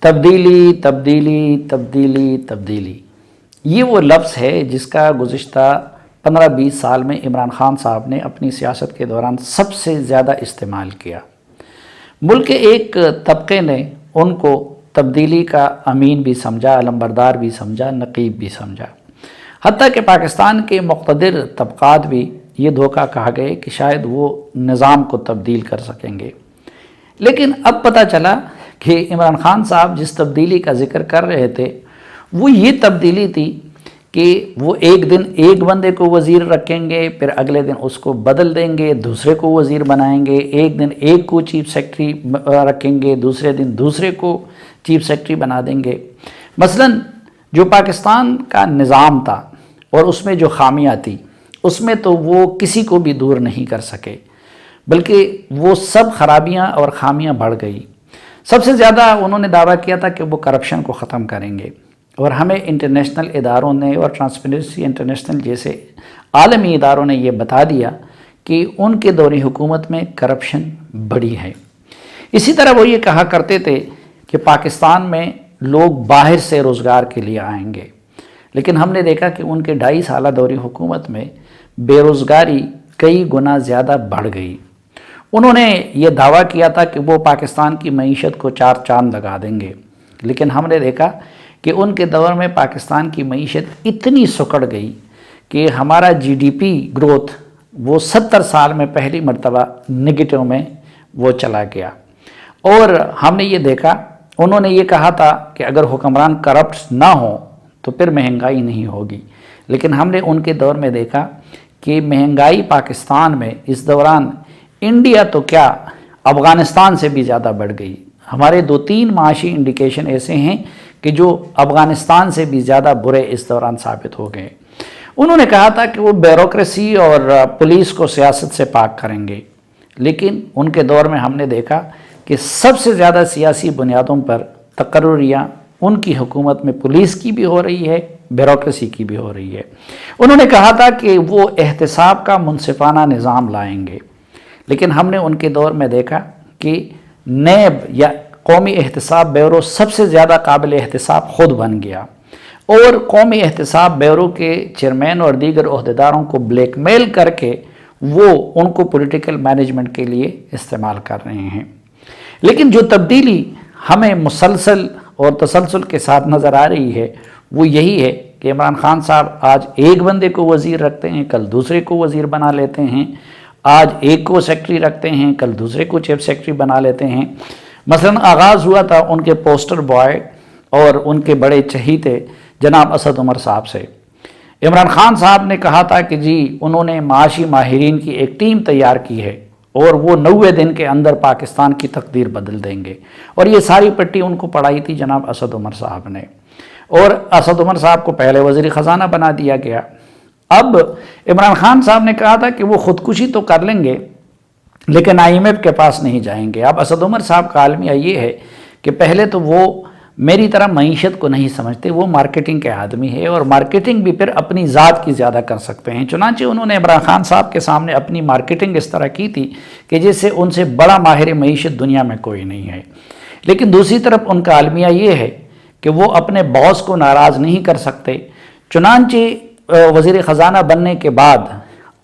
تبدیلی تبدیلی تبدیلی تبدیلی، یہ وہ لفظ ہے جس کا گزشتہ 15-20 سال میں عمران خان صاحب نے اپنی سیاست کے دوران سب سے زیادہ استعمال کیا۔ ملک کے ایک طبقے نے ان کو تبدیلی کا امین بھی سمجھا، علمبردار بھی سمجھا، نقیب بھی سمجھا، حتیٰ کہ پاکستان کے مقتدر طبقات بھی یہ دھوکہ کہا گئے کہ شاید وہ نظام کو تبدیل کر سکیں گے۔ لیکن اب پتہ چلا کہ عمران خان صاحب جس تبدیلی کا ذکر کر رہے تھے وہ یہ تبدیلی تھی کہ وہ ایک دن ایک بندے کو وزیر رکھیں گے، پھر اگلے دن اس کو بدل دیں گے، دوسرے کو وزیر بنائیں گے، ایک دن ایک کو چیف سیکرٹری رکھیں گے، دوسرے دن دوسرے کو چیف سیکرٹری بنا دیں گے۔ مثلاً جو پاکستان کا نظام تھا اور اس میں جو خامیاں تھی اس میں تو وہ کسی کو بھی دور نہیں کر سکے، بلکہ وہ سب خرابیاں اور خامیاں بڑھ گئی۔ سب سے زیادہ انہوں نے دعویٰ کیا تھا کہ وہ کرپشن کو ختم کریں گے، اور ہمیں انٹرنیشنل اداروں نے اور ٹرانسپیرنسی انٹرنیشنل جیسے عالمی اداروں نے یہ بتا دیا کہ ان کے دور حکومت میں کرپشن بڑی ہے۔ اسی طرح وہ یہ کہا کرتے تھے کہ پاکستان میں لوگ باہر سے روزگار کے لیے آئیں گے، لیکن ہم نے دیکھا کہ ان کے 2.5 سالہ دور حکومت میں بے روزگاری کئی گنا زیادہ بڑھ گئی۔ انہوں نے یہ دعویٰ کیا تھا کہ وہ پاکستان کی معیشت کو 4 چاند لگا دیں گے، لیکن ہم نے دیکھا کہ ان کے دور میں پاکستان کی معیشت اتنی سکڑ گئی کہ ہمارا جی ڈی پی گروتھ وہ 70 سال میں پہلی مرتبہ نگیٹو میں وہ چلا گیا۔ اور ہم نے یہ دیکھا، انہوں نے یہ کہا تھا کہ اگر حکمران کرپٹ نہ ہوں تو پھر مہنگائی نہیں ہوگی، لیکن ہم نے ان کے دور میں دیکھا کہ مہنگائی پاکستان میں اس دوران انڈیا تو کیا افغانستان سے بھی زیادہ بڑھ گئی۔ ہمارے 2-3 معاشی انڈیکیشن ایسے ہیں کہ جو افغانستان سے بھی زیادہ برے اس دوران ثابت ہو گئے۔ انہوں نے کہا تھا کہ وہ بیوروکریسی اور پولیس کو سیاست سے پاک کریں گے، لیکن ان کے دور میں ہم نے دیکھا کہ سب سے زیادہ سیاسی بنیادوں پر تقرریاں ان کی حکومت میں پولیس کی بھی ہو رہی ہے، بیوروکریسی کی بھی ہو رہی ہے۔ انہوں نے کہا تھا کہ وہ احتساب کا منصفانہ نظام لائیں گے، لیکن ہم نے ان کے دور میں دیکھا کہ نیب یا قومی احتساب بیورو سب سے زیادہ قابل احتساب خود بن گیا، اور قومی احتساب بیورو کے چیئرمین اور دیگر عہدیداروں کو بلیک میل کر کے وہ ان کو پولیٹیکل مینجمنٹ کے لیے استعمال کر رہے ہیں۔ لیکن جو تبدیلی ہمیں مسلسل اور تسلسل کے ساتھ نظر آ رہی ہے وہ یہی ہے کہ عمران خان صاحب آج ایک بندے کو وزیر رکھتے ہیں، کل دوسرے کو وزیر بنا لیتے ہیں، آج ایک کو سیکرٹری رکھتے ہیں، کل دوسرے کو چیف سیکرٹری بنا لیتے ہیں۔ مثلا آغاز ہوا تھا ان کے پوسٹر بوائے اور ان کے بڑے چہیتے جناب اسد عمر صاحب سے۔ عمران خان صاحب نے کہا تھا کہ جی انہوں نے معاشی ماہرین کی ایک ٹیم تیار کی ہے اور وہ 90 دن کے اندر پاکستان کی تقدیر بدل دیں گے، اور یہ ساری پٹی ان کو پڑھائی تھی جناب اسد عمر صاحب نے، اور اسد عمر صاحب کو پہلے وزیر خزانہ بنا دیا گیا۔ اب عمران خان صاحب نے کہا تھا کہ وہ خودکشی تو کر لیں گے لیکن آئی ایم ایف کے پاس نہیں جائیں گے۔ اب اسد عمر صاحب کا عالمیہ یہ ہے کہ پہلے تو وہ میری طرح معیشت کو نہیں سمجھتے، وہ مارکیٹنگ کے آدمی ہے، اور مارکیٹنگ بھی پھر اپنی ذات کی زیادہ کر سکتے ہیں۔ چنانچہ انہوں نے عمران خان صاحب کے سامنے اپنی مارکیٹنگ اس طرح کی تھی کہ جیسے ان سے بڑا ماہر معیشت دنیا میں کوئی نہیں ہے۔ لیکن دوسری طرف ان کا عالمیہ یہ ہے کہ وہ اپنے باس کو ناراض نہیں کر سکتے، چنانچہ وزیر خزانہ بننے کے بعد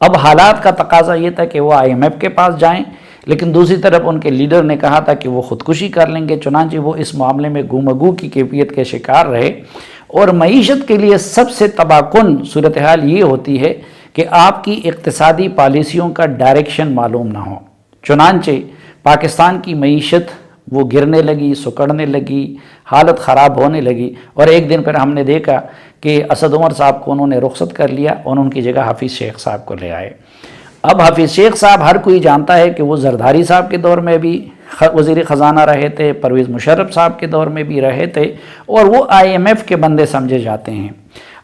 اب حالات کا تقاضا یہ تھا کہ وہ آئی ایم ایف کے پاس جائیں، لیکن دوسری طرف ان کے لیڈر نے کہا تھا کہ وہ خودکشی کر لیں گے، چنانچہ وہ اس معاملے میں گو کی کیفیت کے شکار رہے۔ اور معیشت کے لیے سب سے تباہ کن صورتحال یہ ہوتی ہے کہ آپ کی اقتصادی پالیسیوں کا ڈائریکشن معلوم نہ ہو۔ چنانچہ پاکستان کی معیشت وہ گرنے لگی، سکڑنے لگی، حالت خراب ہونے لگی، اور ایک دن پھر ہم نے دیکھا کہ اسد عمر صاحب کو انہوں نے رخصت کر لیا اور ان کی جگہ حفیظ شیخ صاحب کو لے آئے۔ اب حفیظ شیخ صاحب ہر کوئی جانتا ہے کہ وہ زرداری صاحب کے دور میں بھی وزیر خزانہ رہے تھے، پرویز مشرف صاحب کے دور میں بھی رہے تھے، اور وہ آئی ایم ایف کے بندے سمجھے جاتے ہیں۔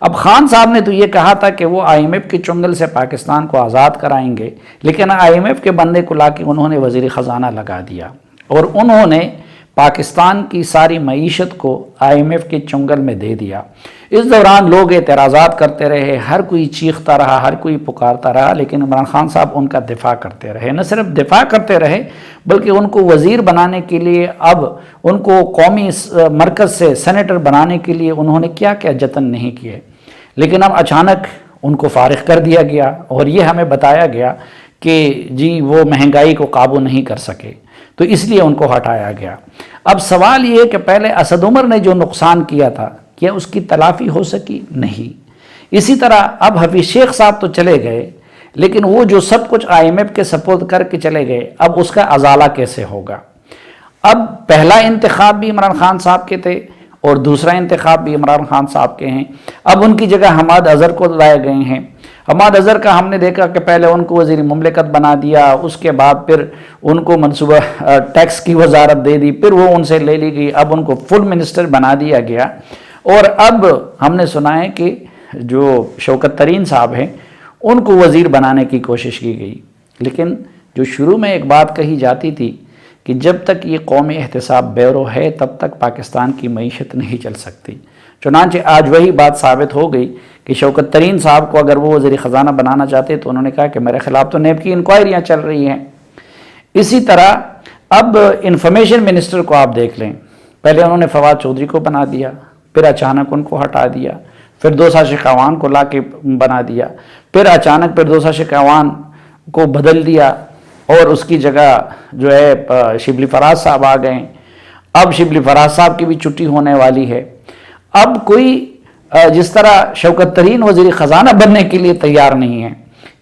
اب خان صاحب نے تو یہ کہا تھا کہ وہ آئی ایم ایف کے چنگل سے پاکستان کو آزاد کرائیں گے، لیکن آئی ایم ایف کے بندے کو لا کے انہوں نے وزیر خزانہ لگا دیا، اور انہوں نے پاکستان کی ساری معیشت کو IMF کے چنگل میں دے دیا۔ اس دوران لوگ اعتراضات کرتے رہے، ہر کوئی چیختا رہا، ہر کوئی پکارتا رہا، لیکن عمران خان صاحب ان کا دفاع کرتے رہے۔ نہ صرف دفاع کرتے رہے بلکہ ان کو وزیر بنانے کے لیے، اب ان کو قومی مرکز سے سینیٹر بنانے کے لیے انہوں نے کیا کیا جتن نہیں کیے، لیکن اب اچانک ان کو فارغ کر دیا گیا، اور یہ ہمیں بتایا گیا کہ جی وہ مہنگائی کو قابو نہیں کر سکے، تو اس لیے ان کو ہٹایا گیا۔ اب سوال یہ کہ پہلے اسد عمر نے جو نقصان کیا تھا، کیا اس کی تلافی ہو سکی؟ نہیں۔ اسی طرح اب حفیظ شیخ صاحب تو چلے گئے، لیکن وہ جو سب کچھ IMF کے سپورٹ کر کے چلے گئے، اب اس کا ازالہ کیسے ہوگا؟ اب پہلا انتخاب بھی عمران خان صاحب کے تھے اور دوسرا انتخاب بھی عمران خان صاحب کے ہیں۔ اب ان کی جگہ حماد اظہر کو لائے گئے ہیں۔ حماد اظہر کا ہم نے دیکھا کہ پہلے ان کو وزیر مملکت بنا دیا، اس کے بعد پھر ان کو منصوبہ ٹیکس کی وزارت دے دی، پھر وہ ان سے لے لی گئی، اب ان کو فوڈ منسٹر بنا دیا گیا، اور اب ہم نے سنا ہے کہ جو شوکت ترین صاحب ہیں ان کو وزیر بنانے کی کوشش کی گئی۔ لیکن جو شروع میں ایک بات کہی جاتی تھی کہ جب تک یہ قومی احتساب بیورو ہے تب تک پاکستان کی معیشت نہیں چل سکتی، چنانچہ آج وہی بات ثابت ہو گئی کہ شوکت ترین صاحب کو اگر وہ وزیر خزانہ بنانا چاہتے تو انہوں نے کہا کہ میرے خلاف تو نیب کی انکوائریاں چل رہی ہیں۔ اسی طرح اب انفارمیشن منسٹر کو آپ دیکھ لیں، پہلے انہوں نے فواد چودھری کو بنا دیا، پھر اچانک ان کو ہٹا دیا، پھر دوسا شیخاوان کو لا کے بنا دیا، پھر اچانک پھر دوسا شیخاوان کو بدل دیا، اور اس کی جگہ جو ہے شبلی فراز صاحب آ گئے۔ اب شبلی فراز صاحب کی بھی چھٹی ہونے والی ہے۔ اب کوئی جس طرح شوکت ترین وزیر خزانہ بننے کے لیے تیار نہیں ہے،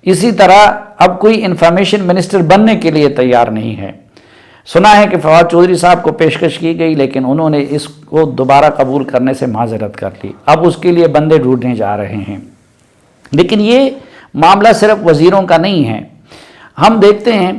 اسی طرح اب کوئی انفارمیشن منسٹر بننے کے لیے تیار نہیں ہے۔ سنا ہے کہ فواد چودھری صاحب کو پیشکش کی گئی، لیکن انہوں نے اس کو دوبارہ قبول کرنے سے معذرت کر لی، اب اس کے لیے بندے ڈھونڈنے جا رہے ہیں۔ لیکن یہ معاملہ صرف وزیروں کا نہیں ہے۔ ہم دیکھتے ہیں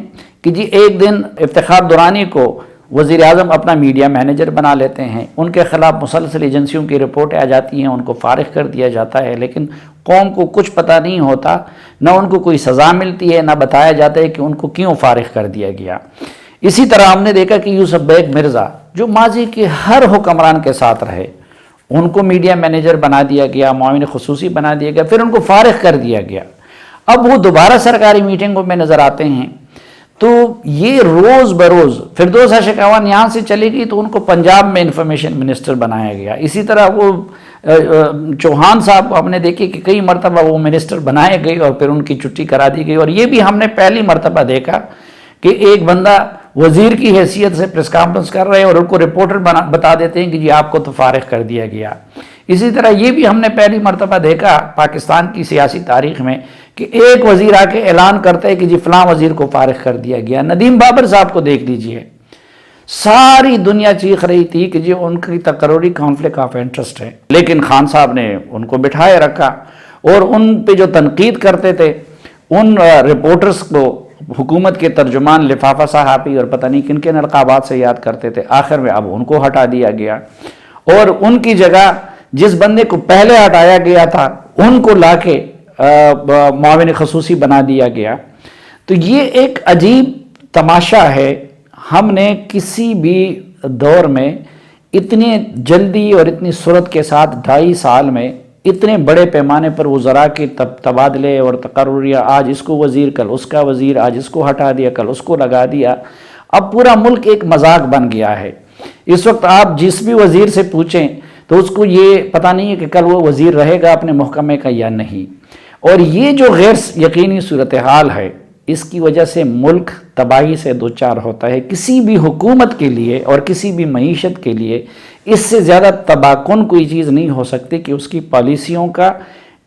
کہ جی ایک دن افتخار درانی کو وزیر اعظم اپنا میڈیا مینیجر بنا لیتے ہیں، ان کے خلاف مسلسل ایجنسیوں کی رپورٹیں آ جاتی ہیں، ان کو فارغ کر دیا جاتا ہے، لیکن قوم کو کچھ پتہ نہیں ہوتا، نہ ان کو کوئی سزا ملتی ہے، نہ بتایا جاتا ہے کہ ان کو کیوں فارغ کر دیا گیا۔ اسی طرح ہم نے دیکھا کہ یوسف بیگ مرزا جو ماضی کے ہر حکمران کے ساتھ رہے، ان کو میڈیا مینیجر بنا دیا گیا، معاون خصوصی بنا دیا گیا، پھر ان کو فارغ کر دیا گیا۔ اب وہ دوبارہ سرکاری میٹنگوں میں نظر آتے ہیں، تو یہ روز بروز فردوسا شیخاوان یہاں سے چلی گئی تو ان کو پنجاب میں انفارمیشن منسٹر بنایا گیا۔ اسی طرح وہ چوہان صاحب کو ہم نے دیکھی کہ کئی مرتبہ وہ منسٹر بنائے گئے اور پھر ان کی چھٹی کرا دی گئی، اور یہ بھی ہم نے پہلی مرتبہ دیکھا کہ ایک بندہ وزیر کی حیثیت سے پریس کانفرنس کر رہے ہیں اور ان کو رپورٹر بتا دیتے ہیں کہ جی آپ کو تو فارغ کر دیا گیا۔ اسی طرح یہ بھی ہم نے پہلی مرتبہ دیکھا پاکستان کی سیاسی تاریخ میں کہ ایک وزیر آ کے اعلان کرتا ہے کہ جی فلاں وزیر کو فارغ کر دیا گیا۔ ندیم بابر صاحب کو دیکھ لیجئے، ساری دنیا چیخ رہی تھی کہ جی ان کی تقرری کانفلکٹ آف انٹرسٹ ہے، لیکن خان صاحب نے ان کو بٹھائے رکھا، اور ان پہ جو تنقید کرتے تھے ان رپورٹرز کو حکومت کے ترجمان لفافہ صحافی اور پتہ نہیں کن کن القابات سے یاد کرتے تھے، آخر میں اب ان کو ہٹا دیا گیا، اور ان کی جگہ جس بندے کو پہلے ہٹایا گیا تھا ان کو لا کے معاون خصوصی بنا دیا گیا۔ تو یہ ایک عجیب تماشا ہے۔ ہم نے کسی بھی دور میں اتنی جلدی اور اتنی سرعت کے ساتھ 2.5 سال میں اتنے بڑے پیمانے پر وزراء کے تبادلے اور تقرریاں، آج اس کو وزیر، کل اس کا وزیر، آج اس کو ہٹا دیا، کل اس کو لگا دیا۔ اب پورا ملک ایک مذاق بن گیا ہے۔ اس وقت آپ جس بھی وزیر سے پوچھیں تو اس کو یہ پتہ نہیں ہے کہ کل وہ وزیر رہے گا اپنے محکمے کا یا نہیں، اور یہ جو غیر یقینی صورتحال ہے اس کی وجہ سے ملک تباہی سے دوچار ہوتا ہے۔ کسی بھی حکومت کے لیے اور کسی بھی معیشت کے لیے اس سے زیادہ تباہ کن کوئی چیز نہیں ہو سکتی کہ اس کی پالیسیوں کا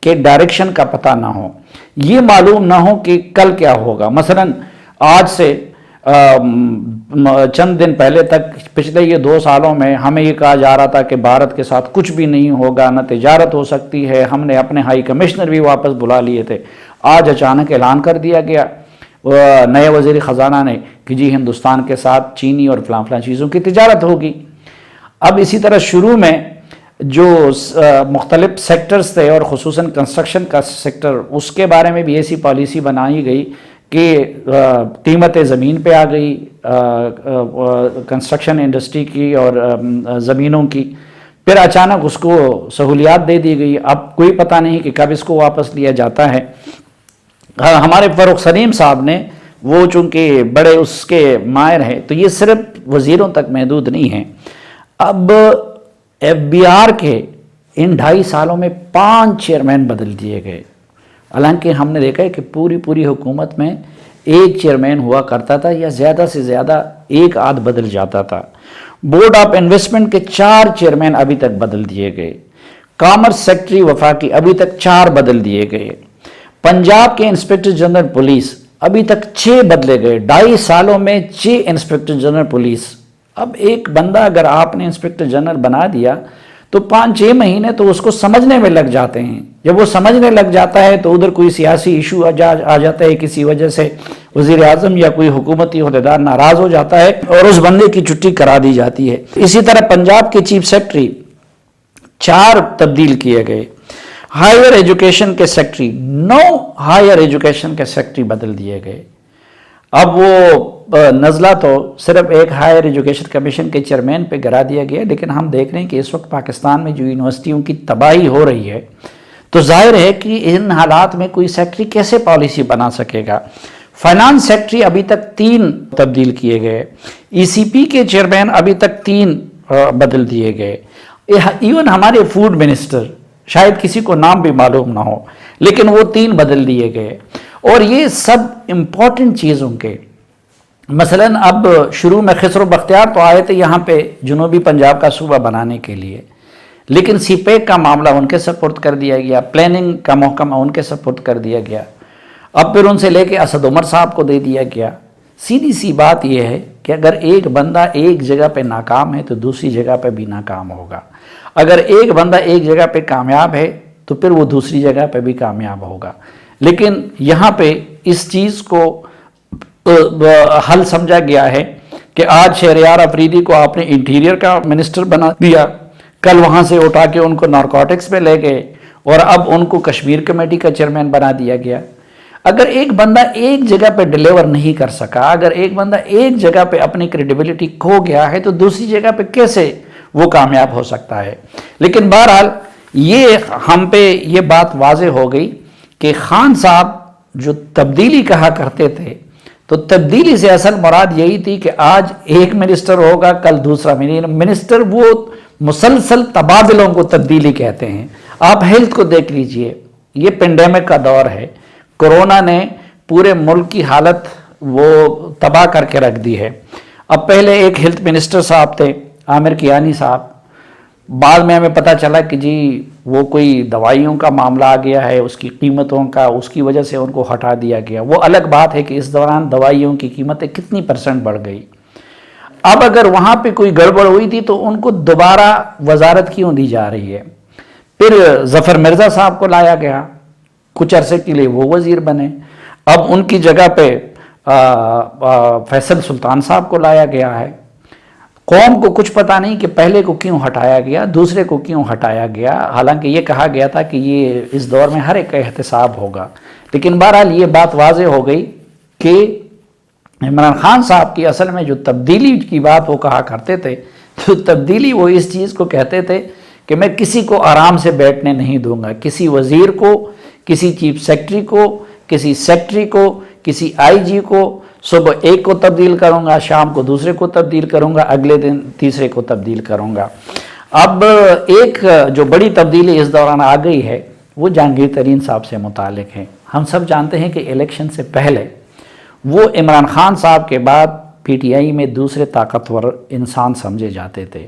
کہ ڈائریکشن کا پتہ نہ ہو، یہ معلوم نہ ہو کہ کل کیا ہوگا۔ مثلا آج سے چند دن پہلے تک پچھلے یہ 2 سالوں میں ہمیں یہ کہا جا رہا تھا کہ بھارت کے ساتھ کچھ بھی نہیں ہوگا، نہ تجارت ہو سکتی ہے، ہم نے اپنے ہائی کمشنر بھی واپس بلا لیے تھے۔ آج اچانک اعلان کر دیا گیا نئے وزیر خزانہ نے کہ جی ہندوستان کے ساتھ چینی اور فلاں فلاں چیزوں کی تجارت ہوگی۔ اب اسی طرح شروع میں جو مختلف سیکٹرز تھے اور خصوصاً کنسٹرکشن کا سیکٹر، اس کے بارے میں بھی ایسی پالیسی بنائی گئی کہ قیمتیں زمین پہ آ گئی کنسٹرکشن انڈسٹری کی اور زمینوں کی، پھر اچانک اس کو سہولیات دے دی گئی، اب کوئی پتہ نہیں کہ کب اس کو واپس لیا جاتا ہے۔ ہمارے فروخ سلیم صاحب نے، وہ چونکہ بڑے اس کے ماہر ہیں، تو یہ صرف وزیروں تک محدود نہیں ہیں، اب ایف بی آر کے ان 2.5 سالوں میں 5 چیئرمین بدل دیے گئے، حالانکہ ہم نے دیکھا ہے کہ پوری حکومت میں ایک چیئرمین ہوا کرتا تھا یا زیادہ سے زیادہ ایک آدھ بدل جاتا تھا۔ بورڈ آف انویسٹمنٹ کے 4 چیئرمین ابھی تک بدل دیے گئے، کامرس سیکٹری وفاقی ابھی تک 4 بدل دیے گئے، پنجاب کے انسپیکٹر جنرل پولیس ابھی تک 6 بدلے گئے، 2.5 سالوں میں 6 انسپیکٹر جنرل پولیس۔ اب ایک بندہ اگر آپ نے انسپیکٹر جنرل بنا دیا تو 5-6 مہینے تو اس کو سمجھنے میں لگ جاتے ہیں، جب وہ سمجھنے لگ جاتا ہے تو ادھر کوئی سیاسی ایشو آ جاتا ہے، کسی وجہ سے وزیر اعظم یا کوئی حکومتی عہدیدار ناراض ہو جاتا ہے اور اس بندے کی چھٹی کرا دی جاتی ہے۔ اسی طرح پنجاب کے چیف سیکرٹری 4 تبدیل کیے گئے، ہائر ایجوکیشن کے سیکرٹری 9 ہائر ایجوکیشن کے سیکرٹری بدل دیے گئے۔ اب وہ نزلہ تو صرف ایک ہائر ایجوکیشن کمیشن کے چیئرمین پہ گرا دیا گیا، لیکن ہم دیکھ رہے ہیں کہ اس وقت پاکستان میں جو یونیورسٹیوں کی تباہی ہو رہی ہے، تو ظاہر ہے کہ ان حالات میں کوئی سیکرٹری کیسے پالیسی بنا سکے گا۔ فائنانس سیکرٹری ابھی تک 3 تبدیل کیے گئے، ای سی پی کے چیئرمین ابھی تک 3 بدل دیے گئے، ایون ہمارے فوڈ منسٹر، شاید کسی کو نام بھی معلوم نہ ہو، لیکن وہ 3 بدل دیے گئے۔ اور یہ سب امپورٹنٹ چیزوں کے، مثلاً اب شروع میں خسرو بختیار تو آئے تھے یہاں پہ جنوبی پنجاب کا صوبہ بنانے کے لیے، لیکن سی پیک کا معاملہ ان کے سپورٹ کر دیا گیا، پلاننگ کا محکمہ ان کے سپورٹ کر دیا گیا، اب پھر ان سے لے کے اسد عمر صاحب کو دے دیا گیا۔ سیدھی سی بات یہ ہے کہ اگر ایک بندہ ایک جگہ پہ ناکام ہے تو دوسری جگہ پہ بھی ناکام ہوگا، اگر ایک بندہ ایک جگہ پہ کامیاب ہے تو پھر وہ دوسری جگہ پہ بھی کامیاب ہوگا۔ لیکن یہاں پہ اس چیز کو حل سمجھا گیا ہے کہ آج شہریار افریدی کو آپ نے انٹیریئر کا منسٹر بنا دیا، کل وہاں سے اٹھا کے ان کو نارکوٹکس پہ لے گئے اور اب ان کو کشمیر کمیٹی کا چیئرمین بنا دیا گیا۔ اگر ایک بندہ ایک جگہ پہ ڈیلیور نہیں کر سکا، اگر ایک بندہ ایک جگہ پہ اپنی کریڈیبلٹی کھو گیا ہے تو دوسری جگہ پہ کیسے وہ کامیاب ہو سکتا ہے؟ لیکن بہرحال یہ ہم پہ یہ بات واضح ہو گئی کہ خان صاحب جو تبدیلی کہا کرتے تھے، تو تبدیلی سے اصل مراد یہی تھی کہ آج ایک منسٹر ہوگا کل دوسرا منسٹر، وہ مسلسل تبادلوں کو تبدیلی کہتے ہیں۔ آپ ہیلتھ کو دیکھ لیجئے، یہ پینڈیمک کا دور ہے، کورونا نے پورے ملک کی حالت وہ تباہ کر کے رکھ دی ہے۔ اب پہلے ایک ہیلتھ منسٹر صاحب تھے عامر کیانی صاحب، بعد میں ہمیں پتہ چلا کہ جی وہ کوئی دوائیوں کا معاملہ آ گیا ہے، اس کی قیمتوں کا، اس کی وجہ سے ان کو ہٹا دیا گیا۔ وہ الگ بات ہے کہ اس دوران دوائیوں کی قیمتیں کتنی % بڑھ گئی۔ اب اگر وہاں پہ کوئی گڑبڑ ہوئی تھی تو ان کو دوبارہ وزارت کیوں دی جا رہی ہے؟ پھر ظفر مرزا صاحب کو لایا گیا، کچھ عرصے کے لیے وہ وزیر بنے، اب ان کی جگہ پہ فیصل سلطان صاحب کو لایا گیا ہے۔ قوم کو کچھ پتہ نہیں کہ پہلے کو کیوں ہٹایا گیا، دوسرے کو کیوں ہٹایا گیا، حالانکہ یہ کہا گیا تھا کہ یہ اس دور میں ہر ایک کا احتساب ہوگا۔ لیکن بہرحال یہ بات واضح ہو گئی کہ عمران خان صاحب کی اصل میں جو تبدیلی کی بات وہ کہا کرتے تھے، تو تبدیلی وہ اس چیز کو کہتے تھے کہ میں کسی کو آرام سے بیٹھنے نہیں دوں گا، کسی وزیر کو، کسی چیف سیکرٹری کو، کسی سیکرٹری کو، کسی آئی جی کو صبح ایک کو تبدیل کروں گا، شام کو دوسرے کو تبدیل کروں گا، اگلے دن تیسرے کو تبدیل کروں گا۔ اب ایک جو بڑی تبدیلی اس دوران آ گئی ہے وہ جہانگیر ترین صاحب سے متعلق ہے۔ ہم سب جانتے ہیں کہ الیکشن سے پہلے وہ عمران خان صاحب کے بعد پی ٹی آئی میں دوسرے طاقتور انسان سمجھے جاتے تھے،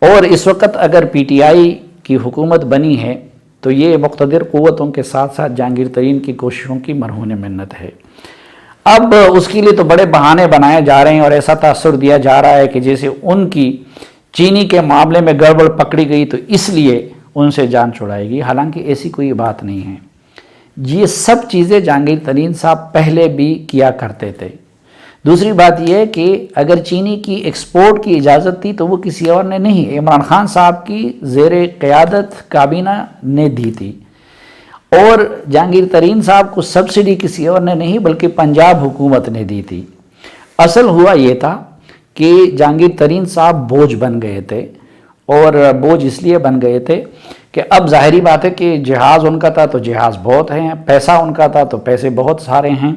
اور اس وقت اگر پی ٹی آئی کی حکومت بنی ہے تو یہ مقتدر قوتوں کے ساتھ ساتھ جہانگیر ترین کی کوششوں کی مرہون منت ہے۔ اب اس کے لیے تو بڑے بہانے بنائے جا رہے ہیں اور ایسا تاثر دیا جا رہا ہے کہ جیسے ان کی چینی کے معاملے میں گڑبڑ پکڑی گئی تو اس لیے ان سے جان چھڑائے گی، حالانکہ ایسی کوئی بات نہیں ہے۔ یہ سب چیزیں جہانگیر ترین صاحب پہلے بھی کیا کرتے تھے۔ دوسری بات یہ ہے کہ اگر چینی کی ایکسپورٹ کی اجازت تھی تو وہ کسی اور نے نہیں، عمران خان صاحب کی زیر قیادت کابینہ نے دی تھی، اور جہانگیر ترین صاحب کو سبسڈی کسی اور نے نہیں بلکہ پنجاب حکومت نے دی تھی۔ اصل ہوا یہ تھا کہ جہانگیر ترین صاحب بوجھ بن گئے تھے، اور بوجھ اس لیے بن گئے تھے کہ اب ظاہری بات ہے کہ جہاز ان کا تھا تو جہاز بہت ہیں، پیسہ ان کا تھا تو پیسے بہت سارے ہیں،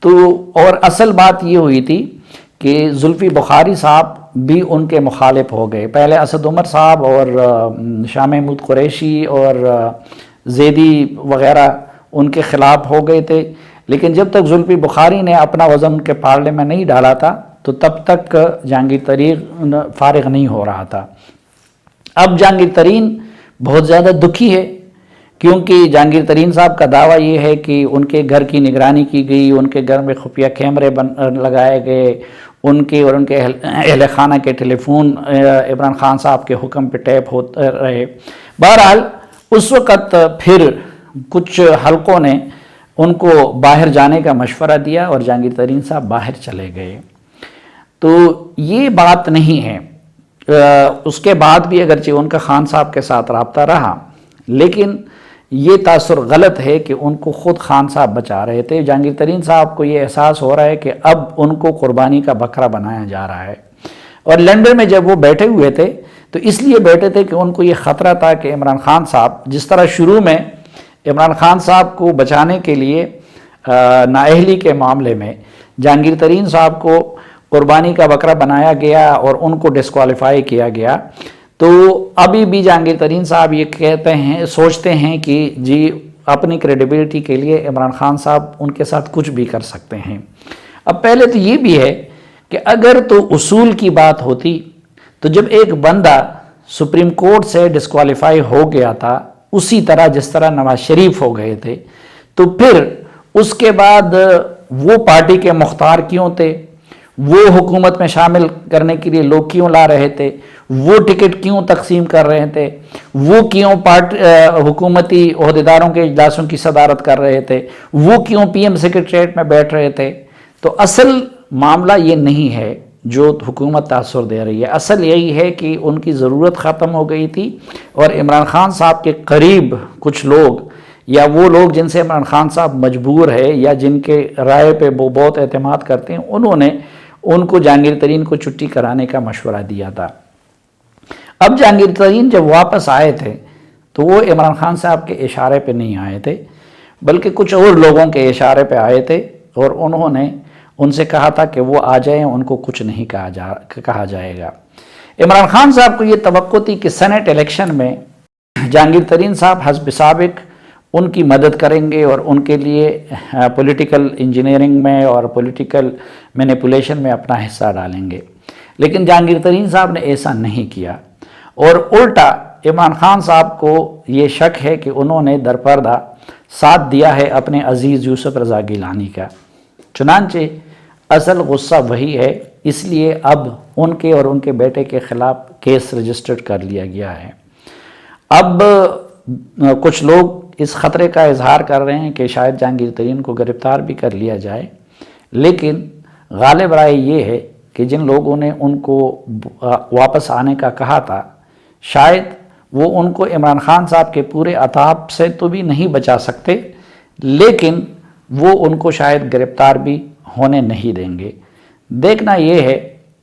تو اور اصل بات یہ ہوئی تھی کہ زلفی بخاری صاحب بھی ان کے مخالف ہو گئے۔ پہلے اسد عمر صاحب اور شاہ محمود قریشی اور زیدی وغیرہ ان کے خلاف ہو گئے تھے، لیکن جب تک زلفی بخاری نے اپنا وزن ان کے پارلے میں نہیں ڈالا تھا تو تب تک جہانگیر ترین فارغ نہیں ہو رہا تھا۔ اب جہانگیر ترین بہت زیادہ دکھی ہے، کیونکہ جہانگیر ترین صاحب کا دعویٰ یہ ہے کہ ان کے گھر کی نگرانی کی گئی، ان کے گھر میں خفیہ کیمرے لگائے گئے، ان کے اور ان کے اہل خانہ کے ٹیلی فون عمران خان صاحب کے حکم پہ ٹیپ ہوتے رہے۔ بہرحال اس وقت پھر کچھ حلقوں نے ان کو باہر جانے کا مشورہ دیا اور جہانگیر ترین صاحب باہر چلے گئے۔ تو یہ بات نہیں ہے، اس کے بعد بھی اگرچہ ان کا خان صاحب کے ساتھ رابطہ رہا، لیکن یہ تاثر غلط ہے کہ ان کو خود خان صاحب بچا رہے تھے۔ جہانگیر ترین صاحب کو یہ احساس ہو رہا ہے کہ اب ان کو قربانی کا بکرا بنایا جا رہا ہے، اور لندن میں جب وہ بیٹھے ہوئے تھے تو اس لیے بیٹھے تھے کہ ان کو یہ خطرہ تھا کہ عمران خان صاحب جس طرح شروع میں عمران خان صاحب کو بچانے کے لیے نااہلی کے معاملے میں جہانگیر ترین صاحب کو قربانی کا بکرا بنایا گیا اور ان کو ڈسکوالیفائی کیا گیا، تو ابھی بھی جہانگیر ترین صاحب یہ کہتے ہیں، سوچتے ہیں کہ جی اپنی کریڈیبلٹی کے لیے عمران خان صاحب ان کے ساتھ کچھ بھی کر سکتے ہیں۔ اب پہلے تو یہ بھی ہے کہ اگر تو اصول کی بات ہوتی تو جب ایک بندہ سپریم کورٹ سے ڈسکوالیفائی ہو گیا تھا اسی طرح جس طرح نواز شریف ہو گئے تھے، تو پھر اس کے بعد وہ پارٹی کے مختار کیوں تھے، وہ حکومت میں شامل کرنے کے لیے لوگ کیوں لا رہے تھے، وہ ٹکٹ کیوں تقسیم کر رہے تھے، وہ کیوں حکومتی عہدیداروں کے اجلاسوں کی صدارت کر رہے تھے، وہ کیوں پی ایم سیکریٹریٹ میں بیٹھ رہے تھے۔ تو اصل معاملہ یہ نہیں ہے جو حکومت تاثر دے رہی ہے، اصل یہی ہے کہ ان کی ضرورت ختم ہو گئی تھی، اور عمران خان صاحب کے قریب کچھ لوگ یا وہ لوگ جن سے عمران خان صاحب مجبور ہے یا جن کے رائے پہ وہ بہت اعتماد کرتے ہیں، انہوں نے ان کو جہانگیر ترین کو چھٹی کرانے کا مشورہ دیا تھا۔ اب جہانگیر ترین جب واپس آئے تھے تو وہ عمران خان صاحب کے اشارے پہ نہیں آئے تھے، بلکہ کچھ اور لوگوں کے اشارے پہ آئے تھے، اور انہوں نے ان سے کہا تھا کہ وہ آ جائیں، ان کو کچھ نہیں کہا جائے گا۔ عمران خان صاحب کو یہ توقع تھی کہ سینٹ الیکشن میں جہانگیر ترین صاحب حسب سابق ان کی مدد کریں گے اور ان کے لیے پولیٹیکل انجینئرنگ میں اور پولیٹیکل مینیپولیشن میں اپنا حصہ ڈالیں گے، لیکن جہانگیر ترین صاحب نے ایسا نہیں کیا، اور الٹا عمران خان صاحب کو یہ شک ہے کہ انہوں نے درپردہ ساتھ دیا ہے اپنے عزیز یوسف رضا گیلانی کا۔ چنانچہ اصل غصہ وہی ہے، اس لیے اب ان کے اور ان کے بیٹے کے خلاف کیس رجسٹرڈ کر لیا گیا ہے۔ اب کچھ لوگ اس خطرے کا اظہار کر رہے ہیں کہ شاید جہانگیر ترین کو گرفتار بھی کر لیا جائے، لیکن غالب رائے یہ ہے کہ جن لوگوں نے ان کو واپس آنے کا کہا تھا، شاید وہ ان کو عمران خان صاحب کے پورے عطاب سے تو بھی نہیں بچا سکتے، لیکن وہ ان کو شاید گرفتار بھی ہونے نہیں دیں گے۔ دیکھنا یہ ہے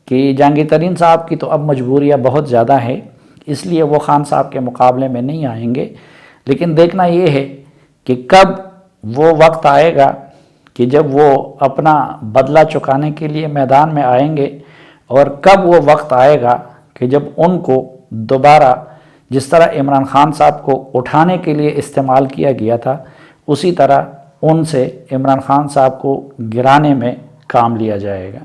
کہ جہانگیر ترین صاحب کی تو اب مجبوریاں بہت زیادہ ہیں، اس لیے وہ خان صاحب کے مقابلے میں نہیں آئیں گے، لیکن دیکھنا یہ ہے کہ کب وہ وقت آئے گا کہ جب وہ اپنا بدلہ چکانے کے لیے میدان میں آئیں گے، اور کب وہ وقت آئے گا کہ جب ان کو دوبارہ جس طرح عمران خان صاحب کو اٹھانے کے لیے استعمال کیا گیا تھا اسی طرح ان سے عمران خان صاحب کو گرانے میں کام لیا جائے گا۔